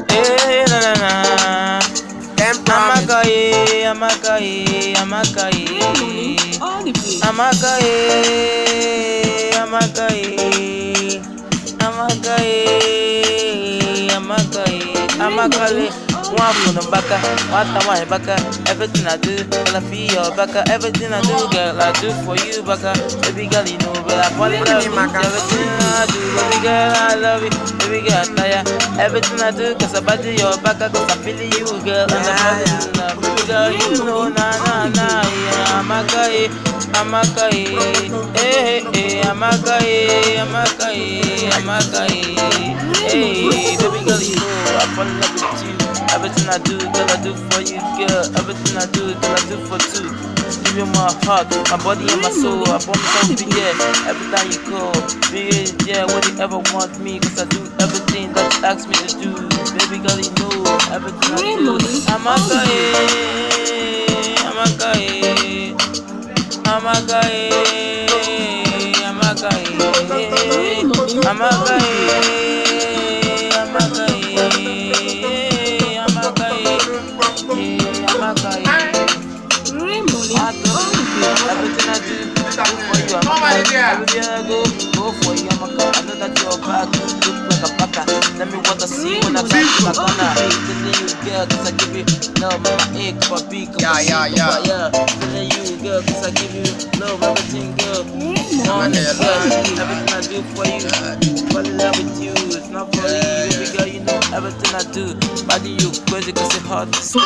Eh, na na na. Them promise. Amakaye, Raymond, Amakaye, all the place. Amakaye, Amakaye, Amakaye, Amakaye, Amakale. Raymond, all the One from the place. baka, one time I baka. Everything I do, girl, I feel your baka. Everything I do, girl, I do for you, baka. Baby girl, you know, but I fall in love with everything I do. Baby girl, I love it. Baby girl, I tire. Everything I do, cause I body your baka, cause I feel you, girl, and I'm falling in love. Baby girl, you know, Raymond, na all na the na, place. yeah, Amakaye, Amakaye, eh, eh, Amakaye, Amakaye, Amakaye, Raymond, hey, baby all the girl, you place. know, I fall in love with you. Everything I do, girl, I do for you, girl. Everything I do, girl, I do for two. Give you my heart, my body and my soul. Raymond, I promise all I'll the be place. there every time you call. Be there when you ever want me, cause I do everything that you ask me to do. Baby girl, you know everything I do. Raymond, I'm a all the place. guy, I'm a guy, I'm a guy, I'm a guy, Raymond, I'm a all the place. guy, I'm a guy, I'm a guy, I'm a guy. Raymond, I love all the you. place. Everything I do for you. I'm a Nobody guy. there. Everywhere I go for you. I'm a guy. I know that you're back. Look like a baka. Tell me what I see when I Raymond, back in my all the corner. place. Feeling you, girl, cause I give you love. My egg for big, Yeah, yeah, yeah. yeah. Feeling you, girl, cause I give you love. Everything, girl. Raymond, Morning, Yeah, girl. all the place. Everything I do for you. Fall in love with you. It's not for you, baby girl. You know everything I do. Body you crazy cause it's hard to stay.